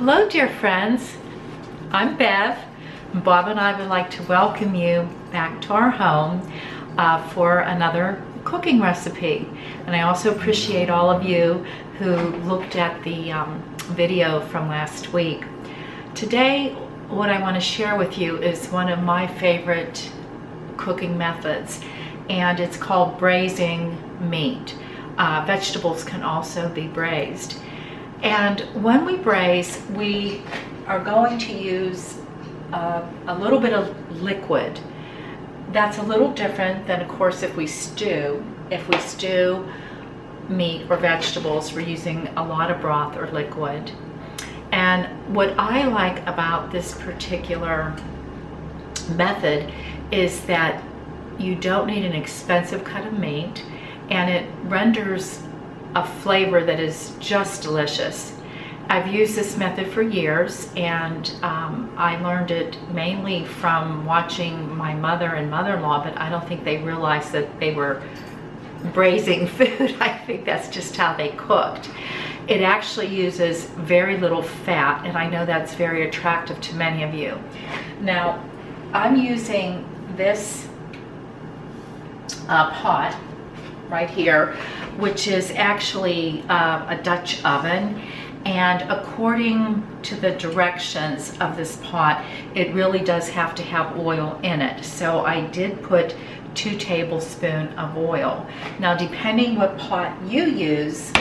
Hello dear friends, I'm Bev. Bob and I would like to welcome you back to our home for another cooking recipe. And I also appreciate all of you who looked at the video from last week. Today what I want to share with you is one of my favorite cooking methods, and it's called braising meat. Vegetables can also be braised. And when we braise, we are going to use a little bit of liquid. That's a little different than, of course, if we stew. If we stew meat or vegetables, we're using a lot of broth or liquid. And what I like about this particular method is that you don't need an expensive cut of meat, and it renders a flavor that is just delicious. I've used this method for years, and I learned it mainly from watching my mother and mother-in-law, but I don't think they realized that they were braising food. I think that's just how they cooked. It actually uses very little fat, and I know that's very attractive to many of you. Now, I'm using this pot right here, which is actually a Dutch oven, and according to the directions of this pot, it really does have to have oil in it. So I did put 2 tablespoons of oil. Now, depending what pot you use,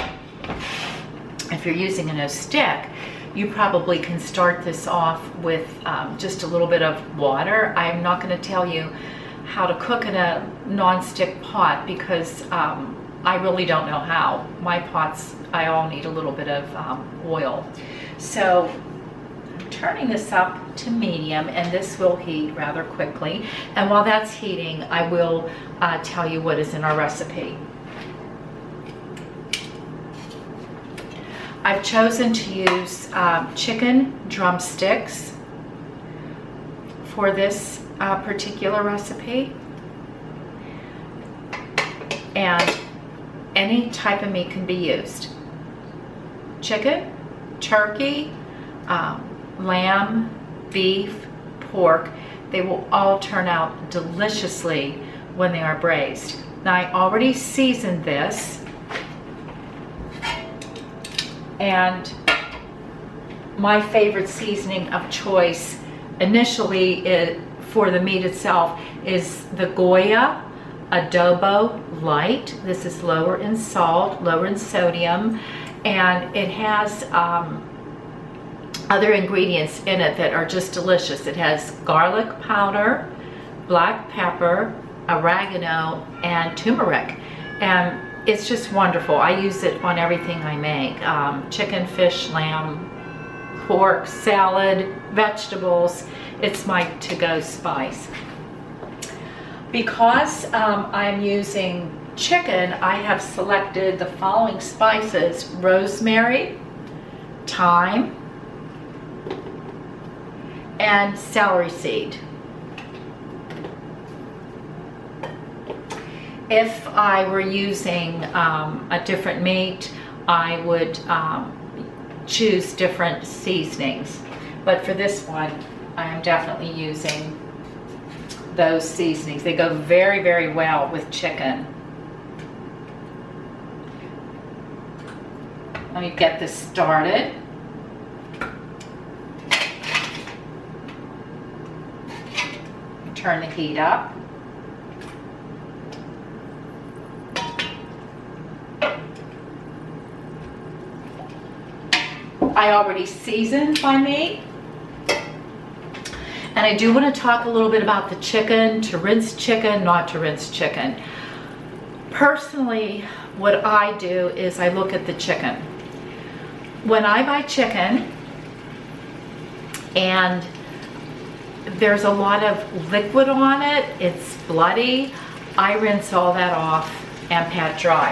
if you're using a no-stick, you probably can start this off with just a little bit of water. I'm not going to tell you how to cook in a non-stick pot because I really don't know how. My pots, I all need a little bit of oil. So I'm turning this up to medium, and this will heat rather quickly. And while that's heating, I will tell you what is in our recipe. I've chosen to use chicken drumsticks for this particular recipe, and any type of meat can be used. Chicken, turkey, lamb, beef, pork, they will all turn out deliciously when they are braised. Now, I already seasoned this, and my favorite seasoning of choice initially for the meat itself is the Goya Adobo Light. This is lower in salt, lower in sodium, and it has other ingredients in it that are just delicious. It has garlic powder, black pepper, oregano, and turmeric, and it's just wonderful. I use it on everything I make. Chicken, fish, lamb, pork, salad, vegetables. It's my to-go spice. Because I'm using chicken, I have selected the following spices: rosemary, thyme, and celery seed. If I were using a different meat, I would choose different seasonings. But for this one, I am definitely using those seasonings. They go very, very well with chicken. Let me get this started. Turn the heat up. I already seasoned my meat. And I do want to talk a little bit about the chicken, to rinse chicken, not to rinse chicken. Personally, what I do is I look at the chicken. When I buy chicken and there's a lot of liquid on it, it's bloody, I rinse all that off and pat dry.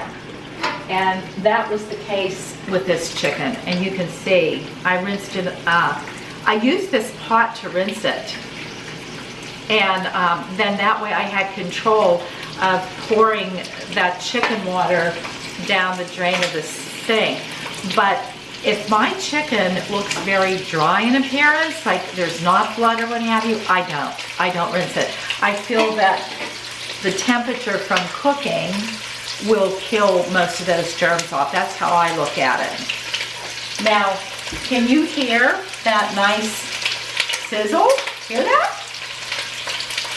And that was the case with this chicken. And you can see I rinsed it up. I used this pot to rinse it, and then that way I had control of pouring that chicken water down the drain of the sink. But If my chicken looks very dry in appearance, like there's not blood or what have you, I don't rinse it. I feel that the temperature from cooking will kill most of those germs off. That's how I look at it. Now, can you hear that nice sizzle? Hear that?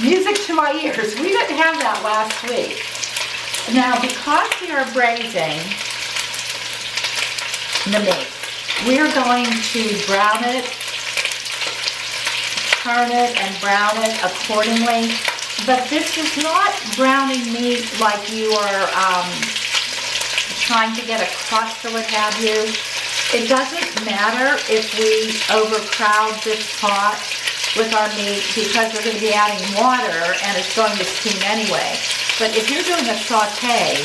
Music to my ears. We didn't have that last week. Now, because we are braising the meat, we're going to brown it, turn it, and brown it accordingly. But this is not browning meat like you are trying to get a crust or what have you. It doesn't matter if we overcrowd this pot with our meat because we're going to be adding water and it's going to steam anyway. But if you're doing a saute,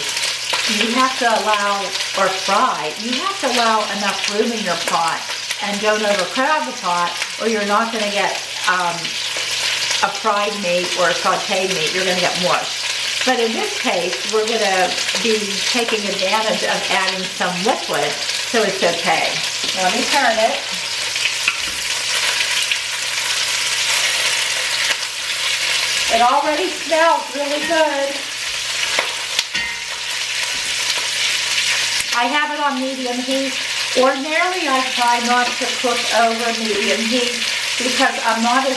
you have to allow, or fry, you have to allow enough room in your pot and don't overcrowd the pot, or you're not going to get a fried meat or a sauteed meat. You're going to get mush. But in this case, we're going to be taking advantage of adding some liquid, so it's okay. Let me turn it. It already smells really good. I have it on medium heat. Ordinarily, I try not to cook over medium heat because I'm not a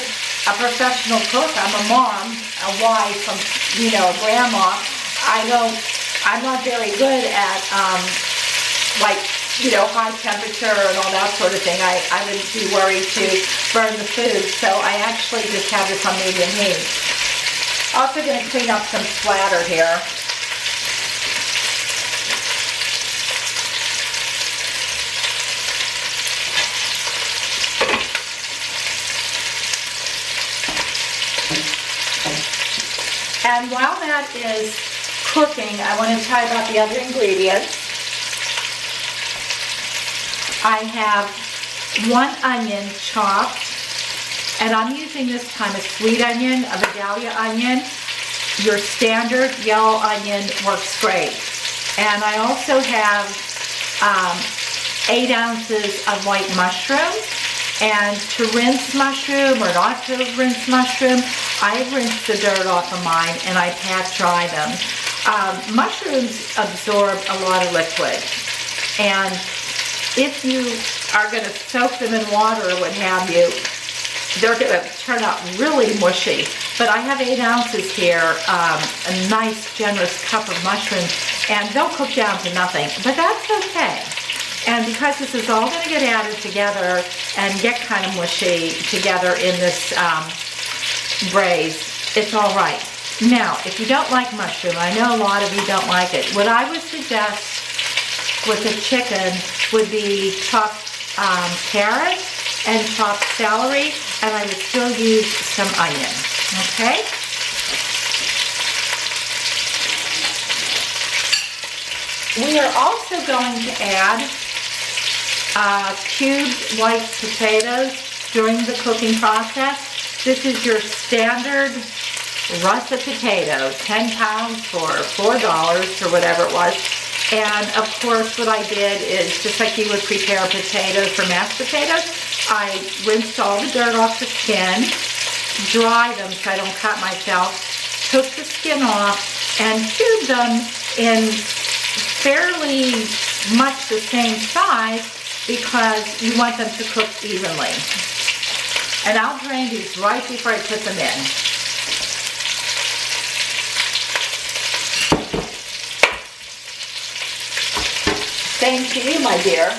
professional cook. I'm a mom, a wife, a grandma. I'm not very good at high temperature and all that sort of thing. I would be worried to burn the food, so I actually just have this on medium heat. Also going to clean up some splatter here. And while that is cooking, I want to tell you about the other ingredients. I have 1 onion chopped, and I'm using this time a sweet onion, a Vidalia onion. Your standard yellow onion works great. And I also have 8 ounces of white mushroom. And to rinse mushroom or not to rinse mushroom, I rinse the dirt off of mine and I pat dry them. Mushrooms absorb a lot of liquid, and if you are going to soak them in water or what have you, they're going to turn out really mushy. But I have 8 ounces here, a nice generous cup of mushrooms, and they'll cook down to nothing, but that's okay. And because this is all going to get added together and get kind of mushy together in this braise, it's all right. Now, if you don't like mushroom, I know a lot of you don't like it. What I would suggest with the chicken would be chopped carrot and chopped celery, and I would still use some onion, okay? We are also going to add cubed white potatoes during the cooking process. This is your standard russet potato, 10 pounds for $4 or whatever it was. And of course what I did is, just like you would prepare potatoes for mashed potatoes, I rinsed all the dirt off the skin, dry them so I don't cut myself, took the skin off, and cubed them in fairly much the same size because you want them to cook evenly. And I'll drain these right before I put them in. Same to you, my dear.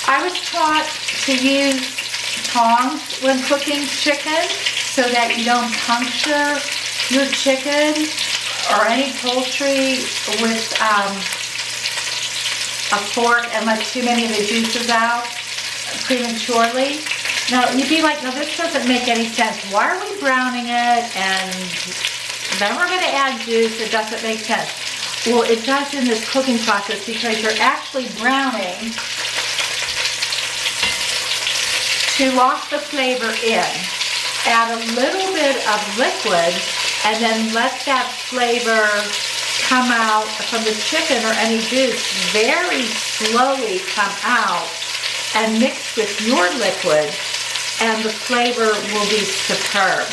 I was taught to use tongs when cooking chicken so that you don't puncture your chicken or any poultry with a fork and let too many of the juices out prematurely. Now, you'd be like, no, this doesn't make any sense. Why are we browning it and then we're going to add juice? It doesn't make sense. Well, it does in this cooking process because you're actually browning to lock the flavor in. Add a little bit of liquid and then let that flavor come out from the chicken or any juice, very slowly come out and mix with your liquid, and the flavor will be superb.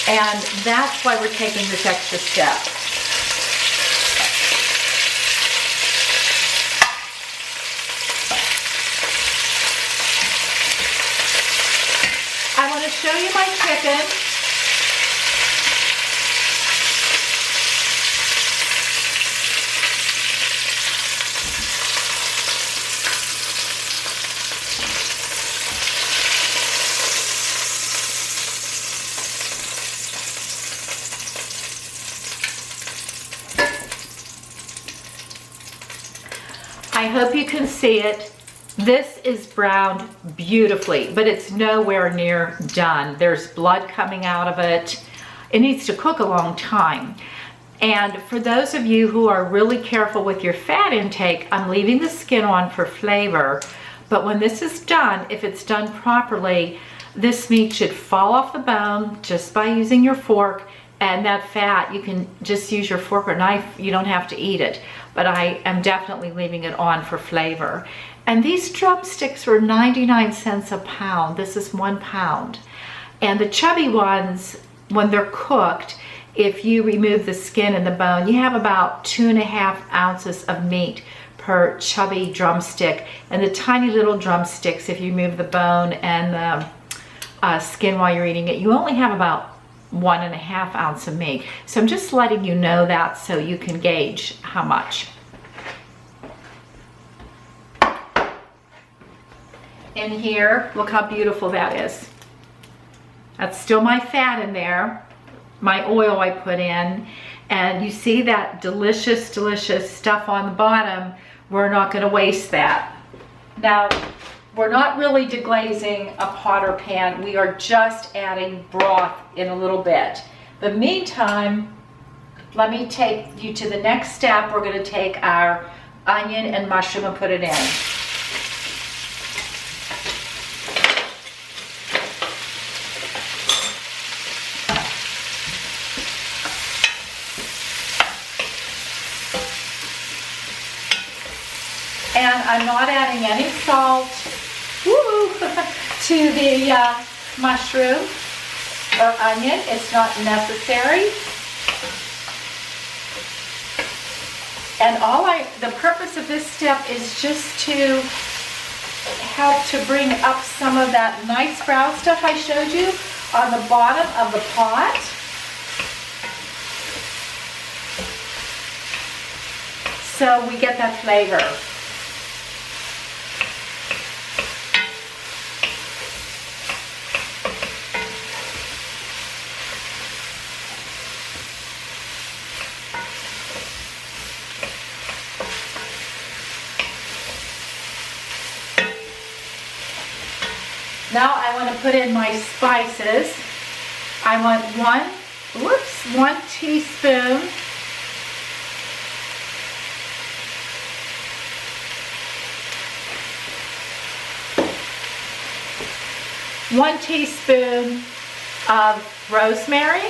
And that's why we're taking this extra step. I want to show you my chicken. I hope you can see it. This is browned beautifully, but it's nowhere near done. There's blood coming out of it. It needs to cook a long time. And for those of you who are really careful with your fat intake, I'm leaving the skin on for flavor. But when this is done, if it's done properly, this meat should fall off the bone just by using your fork. And that fat, you can just use your fork or knife. You don't have to eat it. But I am definitely leaving it on for flavor. And these drumsticks were 99 cents a pound. This is 1 pound. And the chubby ones, when they're cooked, if you remove the skin and the bone, you have about 2.5 ounces of meat per chubby drumstick. And the tiny little drumsticks, if you remove the bone and the skin while you're eating it, you only have about 1.5 ounce of meat. So I'm just letting you know that so you can gauge how much. In here, look how beautiful that is. That's still my fat in there, my oil I put in, and you see that delicious, delicious stuff on the bottom. We're not going to waste that. Now, we're not really deglazing a pot or pan. We are just adding broth in a little bit. The meantime, let me take you to the next step. We're going to take our onion and mushroom and put it in. And I'm not adding any salt to the mushroom or onion. It's not necessary. And the purpose of this step is just to help to bring up some of that nice brown stuff I showed you on the bottom of the pot. So we get that flavor. Now I want to put in my spices. I want one teaspoon of rosemary.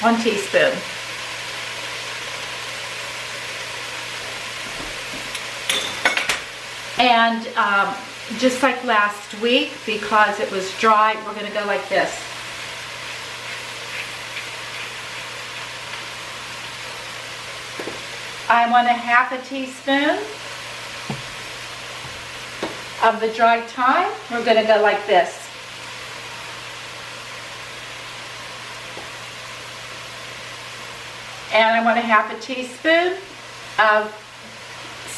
1 teaspoon. And just like last week, because it was dry, we're going to go like this. I want 1/2 teaspoon of the dried thyme. We're going to go like this. And I want 1/2 teaspoon of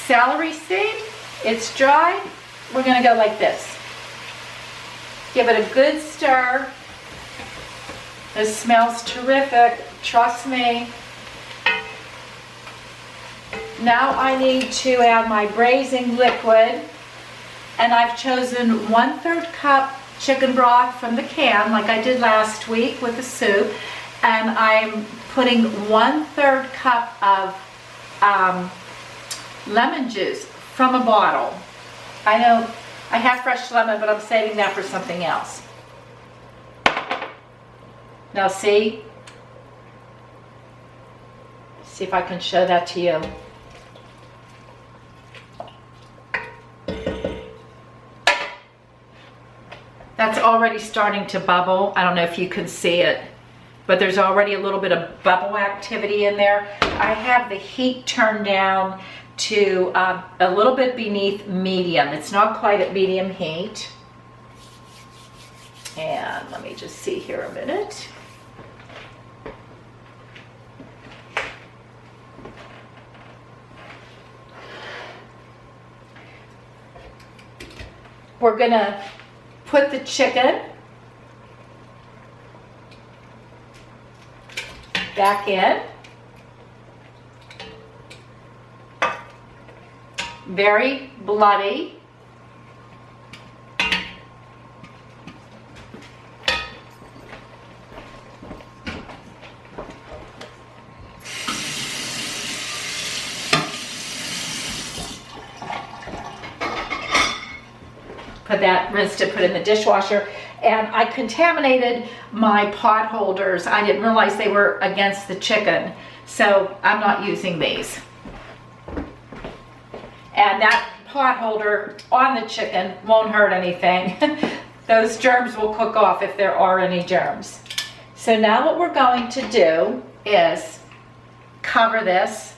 celery seed. It's dry. We're going to go like this. Give it a good stir. This smells terrific. Trust me. Now I need to add my braising liquid. And I've chosen 1/3 cup chicken broth from the can, like I did last week with the soup. And I'm putting 1/3 cup of lemon juice, from a bottle. I know I have fresh lemon, but I'm saving that for something else. Now see if I can show that to you. That's already starting to bubble. I don't know if you can see it, but there's already a little bit of bubble activity in there. I have the heat turned down to a little bit beneath medium. It's not quite at medium heat. And let me just see here a minute. We're gonna put the chicken back in. Very bloody. Put that, rinsed it, put it in the dishwasher, and I contaminated my pot holders. I didn't realize they were against the chicken, so I'm not using these. And that pot holder on the chicken won't hurt anything. Those germs will cook off if there are any germs. So now what we're going to do is cover this.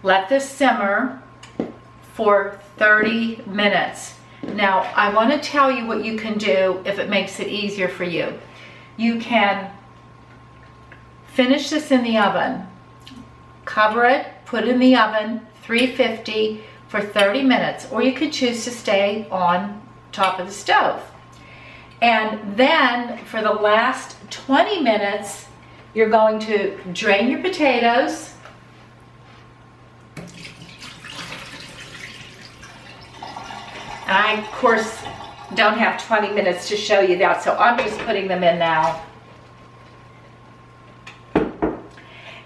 Let this simmer for 30 minutes. Now, I want to tell you what you can do if it makes it easier for you. You can finish this in the oven, cover it, put it in the oven, 350 for 30 minutes, or you could choose to stay on top of the stove. And then for the last 20 minutes, you're going to drain your potatoes. And I, of course, don't have 20 minutes to show you that, so I'm just putting them in now.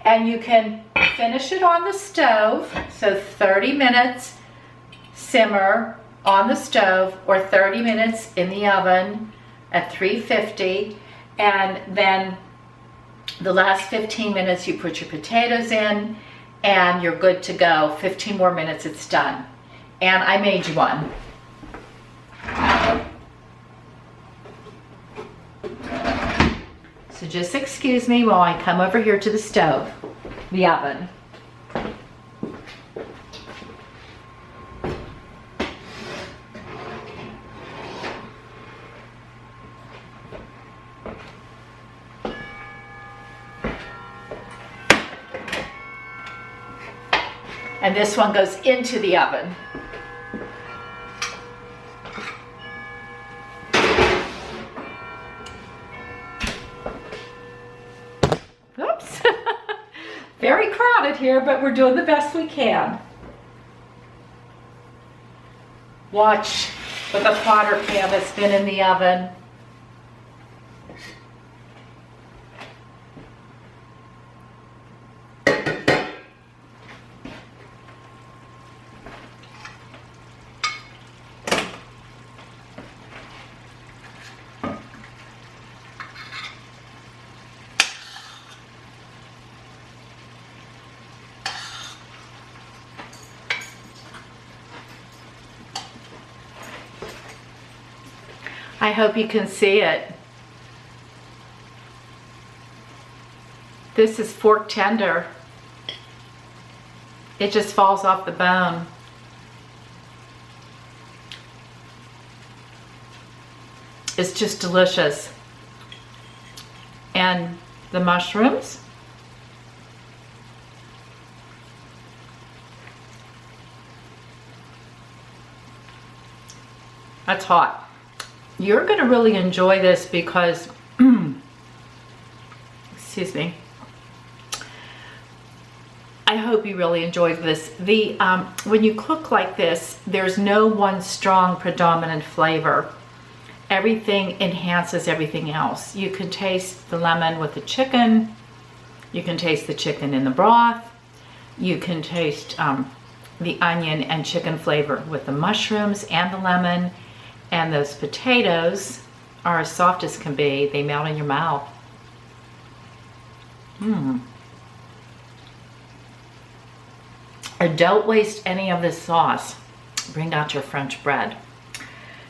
And you can finish it on the stove, so 30 minutes simmer on the stove, or 30 minutes in the oven at 350, and then the last 15 minutes you put your potatoes in, and you're good to go. 15 more minutes, it's done. And I made you one. So just excuse me while I come over here to the stove, the oven. And this one goes into the oven. Oops. Very crowded here, but we're doing the best we can. Watch with a pot or pan that's been in the oven. I hope you can see it. This is fork tender. It just falls off the bone. It's just delicious. And the mushrooms. That's hot. You're going to really enjoy this because, excuse me, I hope you really enjoy this. When you cook like this, there's no one strong predominant flavor. Everything enhances everything else. You can taste the lemon with the chicken. You can taste the chicken in the broth. You can taste the onion and chicken flavor with the mushrooms and the lemon. And those potatoes are as soft as can be. They melt in your mouth. Don't waste any of this sauce. Bring out your French bread.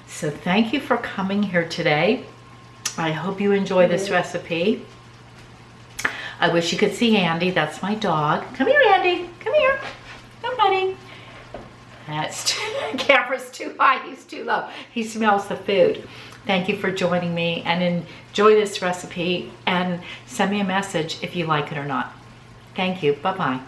So thank you for coming here today. I hope you enjoy this recipe. I wish you could see Andy. That's my dog. Come here, Andy. Come here. Come, buddy. That's camera's too high. He's too low. He smells the food. Thank you for joining me, and enjoy this recipe, and send me a message if you like it or not. Thank you. Bye-bye.